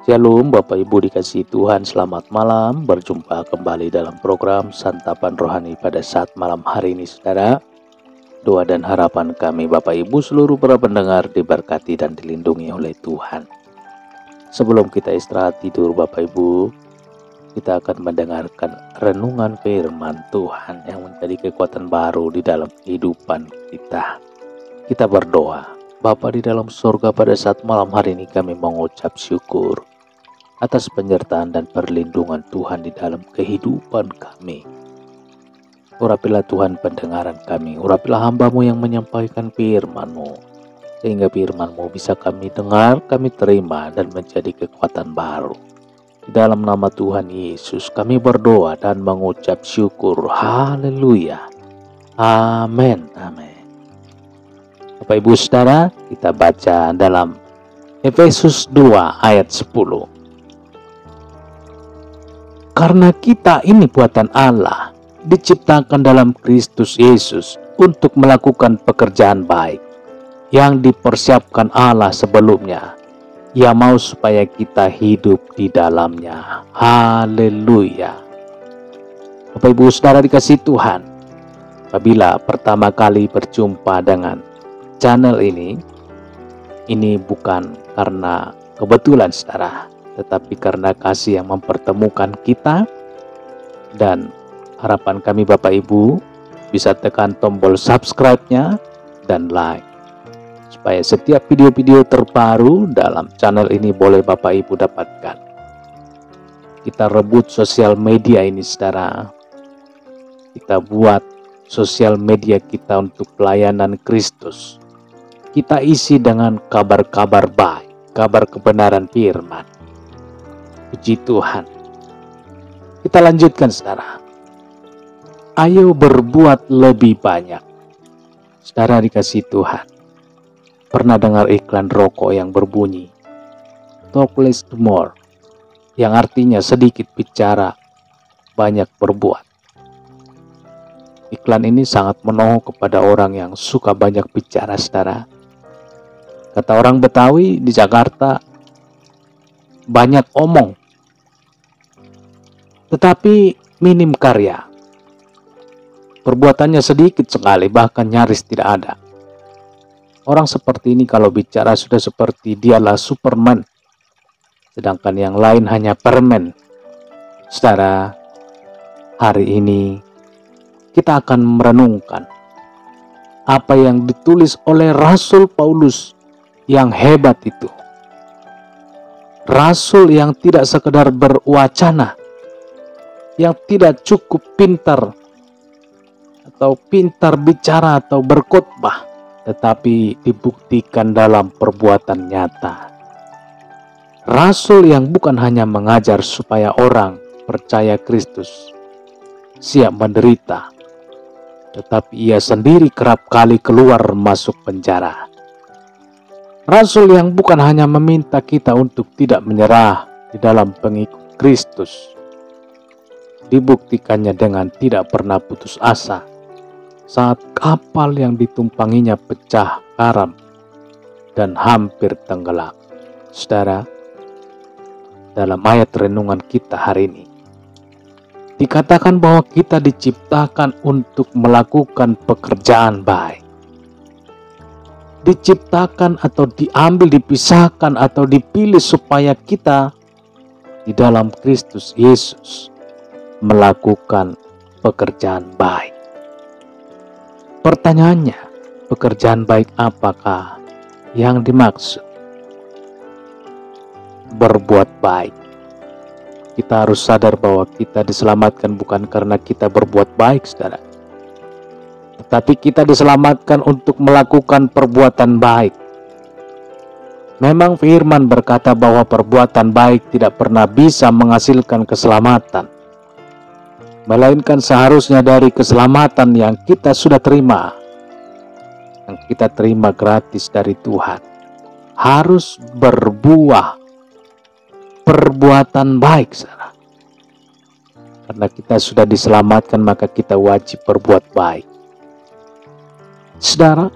Shalom Bapak Ibu dikasihi Tuhan, selamat malam. Berjumpa kembali dalam program Santapan Rohani pada saat malam hari ini saudara. Doa dan harapan kami Bapak Ibu seluruh para pendengar diberkati dan dilindungi oleh Tuhan. Sebelum kita istirahat tidur Bapak Ibu, kita akan mendengarkan renungan firman Tuhan yang menjadi kekuatan baru di dalam kehidupan kita. Kita berdoa. Bapa di dalam surga, pada saat malam hari ini kami mengucap syukur atas penyertaan dan perlindungan Tuhan di dalam kehidupan kami. Urapilah Tuhan pendengaran kami, urapilah hamba-Mu yang menyampaikan firman-Mu, sehingga firman-Mu bisa kami dengar, kami terima dan menjadi kekuatan baru. Di dalam nama Tuhan Yesus kami berdoa dan mengucap syukur. Haleluya. Amin. Amin. Bapak Ibu Saudara, kita baca dalam Efesus 2 ayat 10. Karena kita ini buatan Allah, diciptakan dalam Kristus Yesus untuk melakukan pekerjaan baik yang dipersiapkan Allah sebelumnya. Ia mau supaya kita hidup di dalamnya. Haleluya. Bapak Ibu Saudara dikasihi Tuhan, apabila pertama kali berjumpa dengan channel ini bukan karena kebetulan saudara, tetapi karena kasih yang mempertemukan kita. Dan harapan kami Bapak Ibu bisa tekan tombol subscribe-nya dan like, supaya setiap video-video terbaru dalam channel ini boleh Bapak Ibu dapatkan. Kita rebut sosial media ini saudara. Kita buat sosial media kita untuk pelayanan Kristus. Kita isi dengan kabar-kabar baik, kabar kebenaran firman. Puji Tuhan. Kita lanjutkan saudara. Ayo berbuat lebih banyak. Saudara dikasihi Tuhan, pernah dengar iklan rokok yang berbunyi talk less do more, yang artinya sedikit bicara, banyak berbuat. Iklan ini sangat menohok kepada orang yang suka banyak bicara saudara. Kata orang Betawi di Jakarta, banyak omong, tetapi minim karya. Perbuatannya sedikit sekali, bahkan nyaris tidak ada. Orang seperti ini kalau bicara sudah seperti dialah Superman, sedangkan yang lain hanya permen. Saudara, hari ini kita akan merenungkan apa yang ditulis oleh Rasul Paulus yang hebat itu. Rasul yang tidak sekedar berwacana, yang tidak cukup pintar bicara atau berkhotbah, tetapi dibuktikan dalam perbuatan nyata. Rasul yang bukan hanya mengajar supaya orang percaya Kristus, siap menderita, tetapi ia sendiri kerap kali keluar masuk penjara. Rasul yang bukan hanya meminta kita untuk tidak menyerah di dalam pengikut Kristus, dibuktikannya dengan tidak pernah putus asa saat kapal yang ditumpanginya pecah karam dan hampir tenggelam. Saudara, dalam ayat renungan kita hari ini dikatakan bahwa kita diciptakan untuk melakukan pekerjaan baik. Diciptakan atau diambil, dipisahkan atau dipilih supaya kita di dalam Kristus Yesus melakukan pekerjaan baik. Pertanyaannya, pekerjaan baik apakah yang dimaksud? Berbuat baik. Kita harus sadar bahwa kita diselamatkan bukan karena kita berbuat baik, saudara, tetapi kita diselamatkan untuk melakukan perbuatan baik. Memang firman berkata bahwa perbuatan baik tidak pernah bisa menghasilkan keselamatan, melainkan seharusnya dari keselamatan yang kita sudah terima, yang kita terima gratis dari Tuhan, harus berbuah perbuatan baik, saudara. Karena kita sudah diselamatkan, maka kita wajib berbuat baik. Saudara,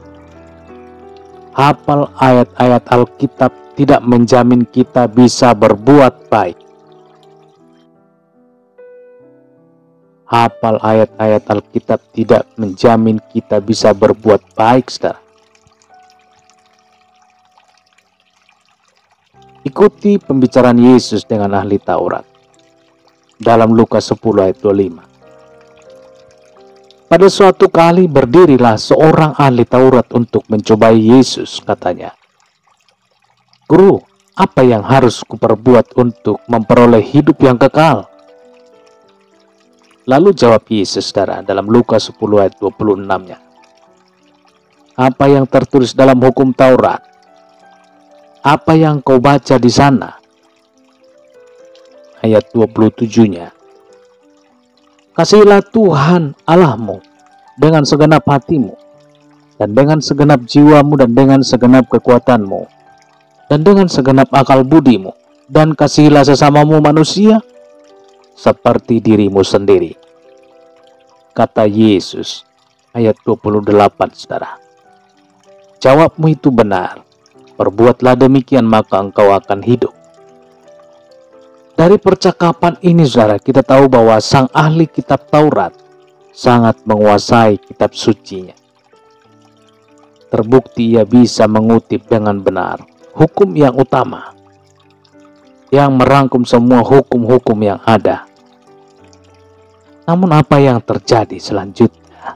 Hafal ayat-ayat Alkitab tidak menjamin kita bisa berbuat baik. Hafal ayat-ayat Alkitab tidak menjamin kita bisa berbuat baik, saudara. Ikuti pembicaraan Yesus dengan ahli Taurat dalam Lukas 10 ayat 25. Pada suatu kali berdirilah seorang ahli Taurat untuk mencobai Yesus, katanya, "Guru, apa yang harus kuperbuat untuk memperoleh hidup yang kekal?" Lalu jawab Yesus, saudara, dalam Lukas 10 ayat 26-nya. "Apa yang tertulis dalam hukum Taurat? Apa yang kau baca di sana?" Ayat 27-nya. "Kasihilah Tuhan Allahmu dengan segenap hatimu, dan dengan segenap jiwamu, dan dengan segenap kekuatanmu, dan dengan segenap akal budimu, dan kasihilah sesamamu manusia seperti dirimu sendiri." Kata Yesus, ayat 28, saudara. Jawabmu itu benar. Perbuatlah demikian, maka engkau akan hidup. Dari percakapan ini, saudara, kita tahu bahwa sang ahli kitab Taurat sangat menguasai kitab sucinya. Terbukti ia bisa mengutip dengan benar hukum yang utama, yang merangkum semua hukum-hukum yang ada. Namun apa yang terjadi selanjutnya?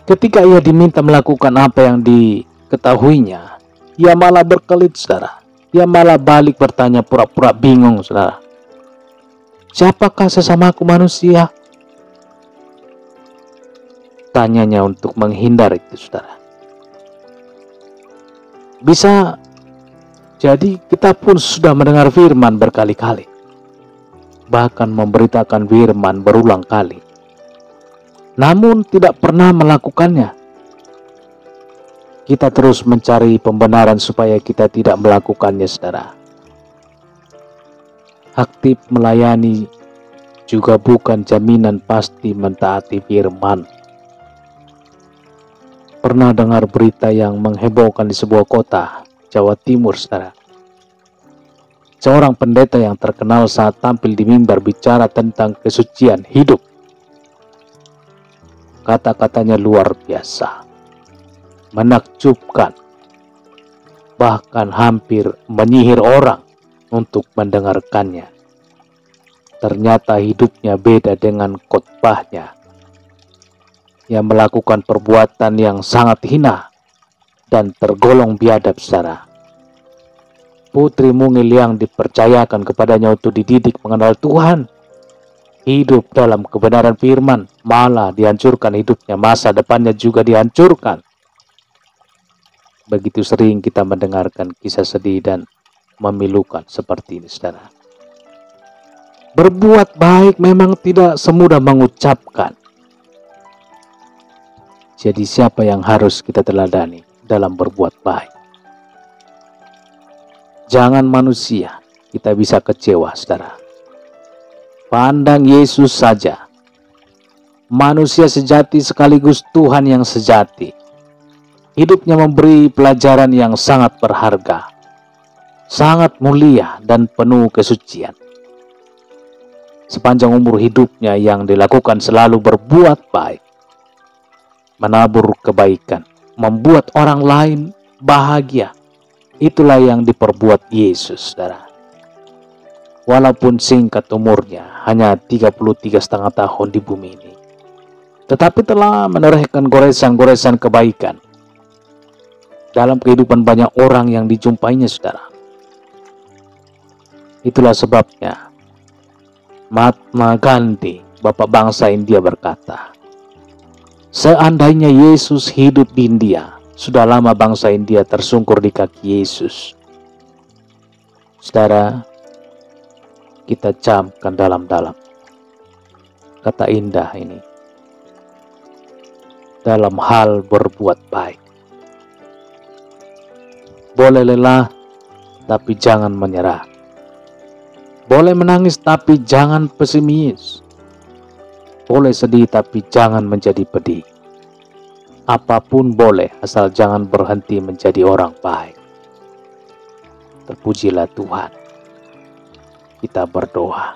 Ketika ia diminta melakukan apa yang diketahuinya, ia malah berkelit, saudara. Ia malah balik bertanya pura-pura bingung, saudara. "Siapakah sesamaku manusia?" Tanyanya untuk menghindar itu, saudara. Bisa jadi kita pun sudah mendengar firman berkali-kali, bahkan memberitakan firman berulang kali, namun tidak pernah melakukannya. Kita terus mencari pembenaran supaya kita tidak melakukannya, saudara. Aktif melayani juga bukan jaminan pasti mentaati firman. Pernah dengar berita yang menghebohkan di sebuah kota Jawa Timur, saudara. Seorang pendeta yang terkenal saat tampil di mimbar bicara tentang kesucian hidup. Kata-katanya luar biasa, menakjubkan, bahkan hampir menyihir orang untuk mendengarkannya. Ternyata hidupnya beda dengan khotbahnya, yang melakukan perbuatan yang sangat hina dan tergolong biadab, saudara. Putri mungil yang dipercayakan kepadanya untuk dididik mengenal Tuhan, hidup dalam kebenaran firman, malah dihancurkan hidupnya, masa depannya juga dihancurkan. Begitu sering kita mendengarkan kisah sedih dan memilukan seperti ini, saudara. Berbuat baik memang tidak semudah mengucapkan. Jadi siapa yang harus kita teladani dalam berbuat baik? Jangan manusia kita bisa kecewa, saudara. Pandang Yesus saja, manusia sejati sekaligus Tuhan yang sejati. Hidupnya memberi pelajaran yang sangat berharga, sangat mulia dan penuh kesucian. Sepanjang umur hidupnya yang dilakukan selalu berbuat baik, menabur kebaikan, membuat orang lain bahagia. Itulah yang diperbuat Yesus, saudara. Walaupun singkat umurnya, hanya 33,5 tahun di bumi ini, tetapi telah menorehkan goresan-goresan kebaikan dalam kehidupan banyak orang yang dijumpainya, saudara. Itulah sebabnya Mahatma Gandhi, bapak bangsa India, berkata, seandainya Yesus hidup di India, sudah lama bangsa India tersungkur di kaki Yesus. Saudara, kita camkan dalam-dalam kata indah ini dalam hal berbuat baik. Boleh lelah, tapi jangan menyerah. Boleh menangis, tapi jangan pesimis. Boleh sedih, tapi jangan menjadi pedih. Apapun boleh, asal jangan berhenti menjadi orang baik. Terpujilah Tuhan. Kita berdoa.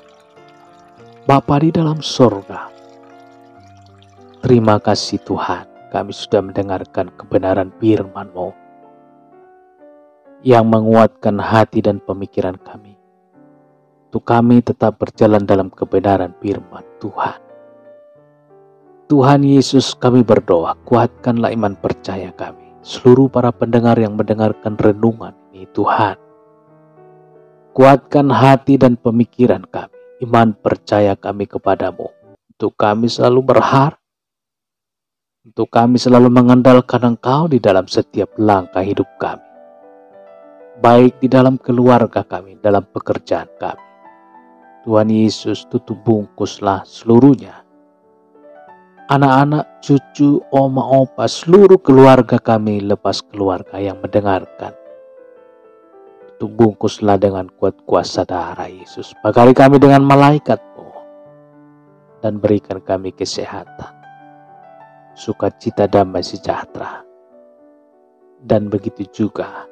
Bapa di dalam surga, terima kasih Tuhan, kami sudah mendengarkan kebenaran firman-Mu yang menguatkan hati dan pemikiran kami. Untuk kami tetap berjalan dalam kebenaran firman Tuhan. Tuhan Yesus, kami berdoa, kuatkanlah iman percaya kami. Seluruh para pendengar yang mendengarkan renungan ini, Tuhan. Kuatkan hati dan pemikiran kami, iman percaya kami kepadamu. Untuk kami selalu berharap, untuk kami selalu mengandalkan Engkau di dalam setiap langkah hidup kami. Baik di dalam keluarga kami, dalam pekerjaan kami. Tuhan Yesus, tutup bungkuslah seluruhnya. Anak-anak, cucu, oma, opa, seluruh keluarga kami lepas keluarga yang mendengarkan. Tutup bungkuslah dengan kuat kuasa darah Yesus. Bagari kami dengan malaikat-Mu dan berikan kami kesehatan, sukacita, damai sejahtera. Dan begitu juga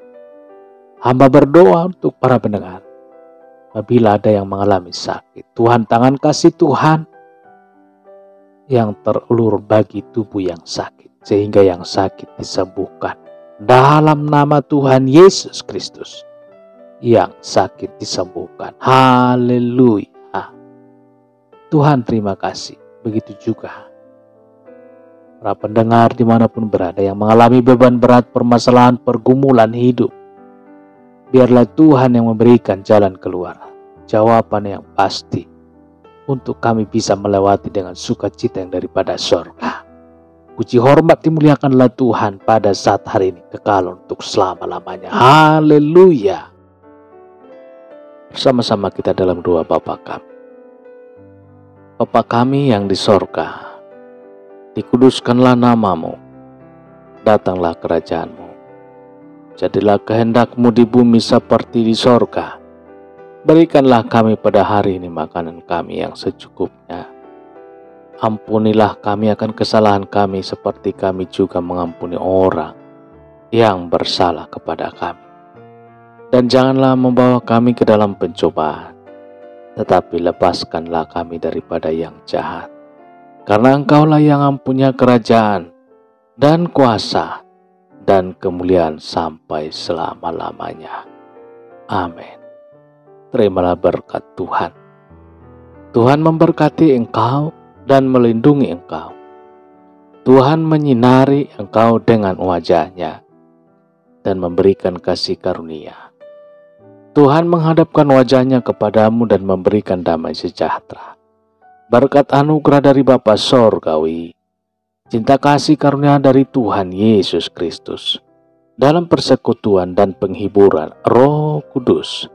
hamba berdoa untuk para pendengar. Apabila ada yang mengalami sakit, Tuhan, tangan kasih Tuhan yang terulur bagi tubuh yang sakit, sehingga yang sakit disembuhkan. Dalam nama Tuhan Yesus Kristus, yang sakit disembuhkan. Haleluya. Tuhan, terima kasih. Begitu juga para pendengar dimanapun berada yang mengalami beban berat, permasalahan, pergumulan hidup. Biarlah Tuhan yang memberikan jalan keluar, jawaban yang pasti, untuk kami bisa melewati dengan sukacita yang daripada sorga. Puji hormat dimuliakanlah Tuhan pada saat hari ini, kekal untuk selama-lamanya. Haleluya. Bersama-sama kita dalam doa Bapa kami. Bapa kami yang di sorga, dikuduskanlah nama-Mu, datanglah kerajaan-Mu. Jadilah kehendak-Mu di bumi seperti di sorga. Berikanlah kami pada hari ini makanan kami yang secukupnya. Ampunilah kami akan kesalahan kami seperti kami juga mengampuni orang yang bersalah kepada kami. Dan janganlah membawa kami ke dalam pencobaan, tetapi lepaskanlah kami daripada yang jahat. Karena Engkaulah yang mempunyai kerajaan dan kuasa dan kemuliaan sampai selama-lamanya. Amin. Terimalah berkat Tuhan. Tuhan memberkati engkau dan melindungi engkau. Tuhan menyinari engkau dengan wajah-Nya dan memberikan kasih karunia. Tuhan menghadapkan wajah-Nya kepadamu dan memberikan damai sejahtera. Berkat anugerah dari Bapa Sorgawi, cinta kasih karunia dari Tuhan Yesus Kristus, dalam persekutuan dan penghiburan Roh Kudus,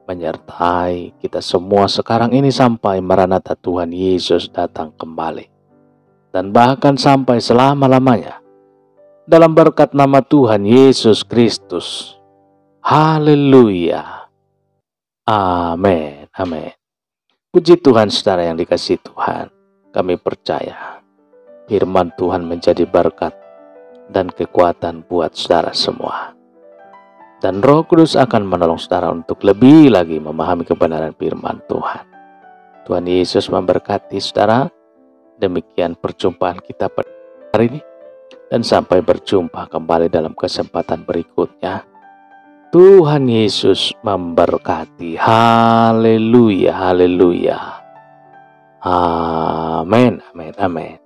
menyertai kita semua sekarang ini sampai Maranatha Tuhan Yesus datang kembali, dan bahkan sampai selama-lamanya. Dalam berkat nama Tuhan Yesus Kristus. Haleluya. Amin. Amin. Puji Tuhan, saudara yang dikasihi Tuhan. Kami percaya firman Tuhan menjadi berkat dan kekuatan buat saudara semua. Dan Roh Kudus akan menolong saudara untuk lebih lagi memahami kebenaran firman Tuhan. Tuhan Yesus memberkati saudara. Demikian perjumpaan kita pada hari ini. Dan sampai berjumpa kembali dalam kesempatan berikutnya. Tuhan Yesus memberkati. Haleluya, haleluya. Amin, amin, amin.